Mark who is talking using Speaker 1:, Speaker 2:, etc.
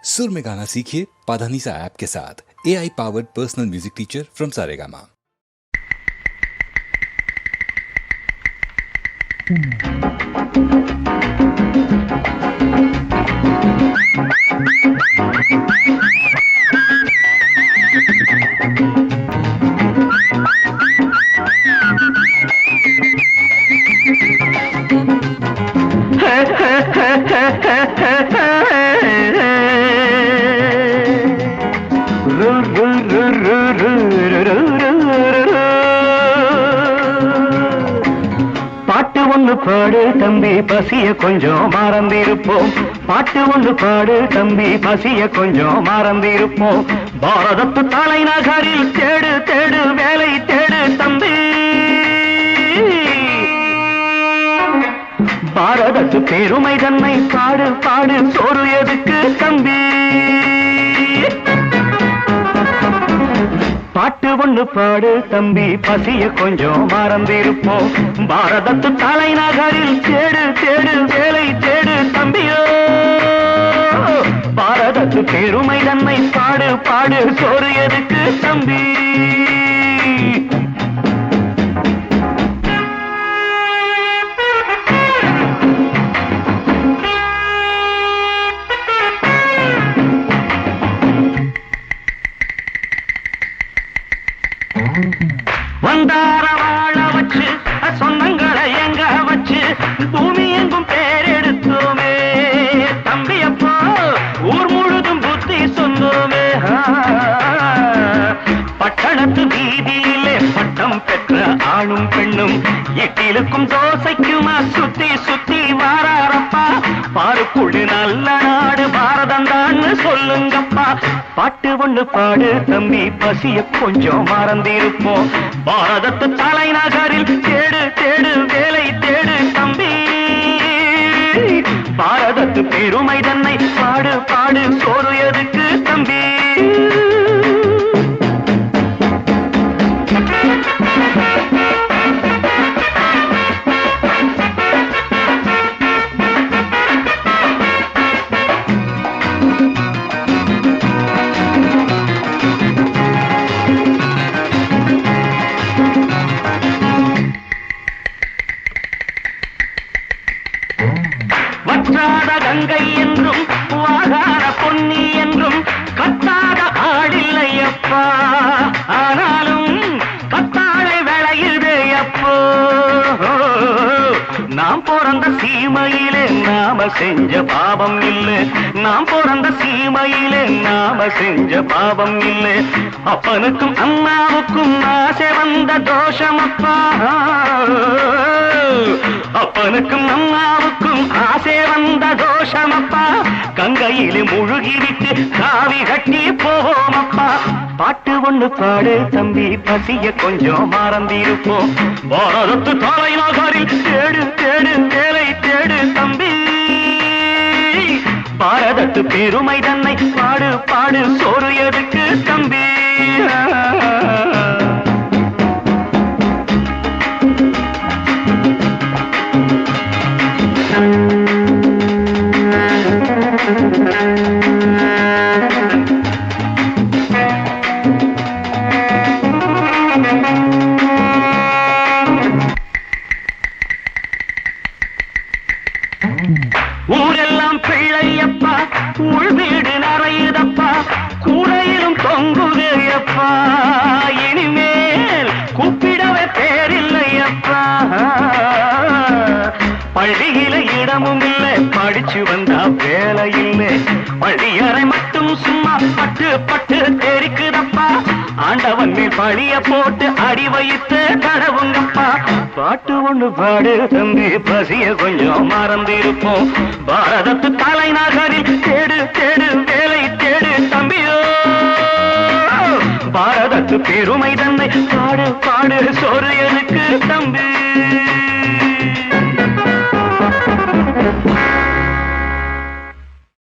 Speaker 1: सुर में गाना सीखिए पाधानीसा ऐप के साथ। AI powered personal music teacher from Saregama.
Speaker 2: பாட்டு ஒன்று பாடு தம்பி பசிய கொஞ்சம் மறந்திருப்போம். பாட்டு ஒன்று பாடு தம்பி பசிய கொஞ்சம் மறந்திருப்போம். பாரதத்து தலைநகரில் தேடு தேடு வேலை தேடு தம்பி. பாரதத்து பெருமை தன்னை பாடு பாடு சோறு எதுக்கு தம்பி. பாட்டு ஒன்று பாடு தம்பி பசிய கொஞ்சம் மறந்திருப்போம். பாரதத்து தலைநகரில் தேடு தேடு வேலை தேடு தம்பியோ. பாரதத்து பெருமை தன்னை பாடு பாடு சோறு எதுக்கு தம்பி. வந்தார வாழ வச்சு சொந்தங்களை எங்க வச்சு பூமி எங்கும் பேரெடுத்தோமே தம்பியப்போ. ஊர் முழுதும் புத்தி சொன்னோமே. பட்டணத்து வீதியிலே பட்டம் பெற்ற ஆணும் பெண்ணும் எட்டிலுக்கும் தோசைக்குமா சுத்தி சுத்தி வாராரப்பா. பாருக்குள்ளு நல்ல நாடு பாரதம் தான் சொல்லுங்கப்பா. பாட்டு ஒண்ணு பாடு தம்பி பசிய கொஞ்சம் மறந்திருப்போம். பாரதத்து தலைநகரில் தேடு தேடு வேலை தேடு தம்பி. பாரதத்து பெருமை தன்னை பாடு பாடு சோறு எதுக்கு தம்பி. வற்றாத கங்கை என்றும் வாகாத பொன்னி என்றும் கத்தாத ஆடில்லையப்பா. ஆனாலும் கத்தாழை விளையுதே அப்போ. நாம் பிறந்த சீமையிலே நாம செஞ்ச பாவம் இல்லை. நாம் பிறந்த சீமையிலே நாம செஞ்ச பாவம் இல்லை. அப்பனுக்கும் அம்மாவுக்கும் ஆசை வந்த தோஷமப்பா. அப்பனுக்கும் அம்மாவுக்கும் ஆசை வந்த தோஷமப்பா. கங்கையிலே முழுகிவிட்டு காவி கட்டி போவோமப்பா. பாட்டு ஒண்ணு பாடு தம்பி பசிய கொஞ்சம் மறந்திருப்போம். பாரதத்து தலைநகரில் தேடு தேடு வேலை தேடு தம்பி. பாரதத்து பெருமை தன்னை பாடு பாடு சோறு எதுக்கு தம்பி. ஊரெல்லாம் பிள்ளையப்பா உள் வீடு நிறையுதப்பா. கூடையிலும் தொங்குதையப்பா. இனிமேல் கூப்பிடவே பேரில்லையப்பா. பள்ளியில இடமும் இல்லை படிச்சு வந்தா வேலை இல்லை. பள்ளியறை மட்டும் சும்மா பட்டு பட்டு தெரிக்குதப்பா. ஆண்டவன் மேல் பழிய போட்டு அடி வைத்து கடவுங்கப்பா. பாட்டு ஒண்ணு பாடு தம்பி பசிய கொஞ்சம் மறந்திருப்போம். பாரதத்து தலைநகரில் தேடு தேடு வேலை தேடு தம்பியோ. பாரதத்து பெருமை தன்னை பாடு பாடு சோறு எதுக்கு தம்பி.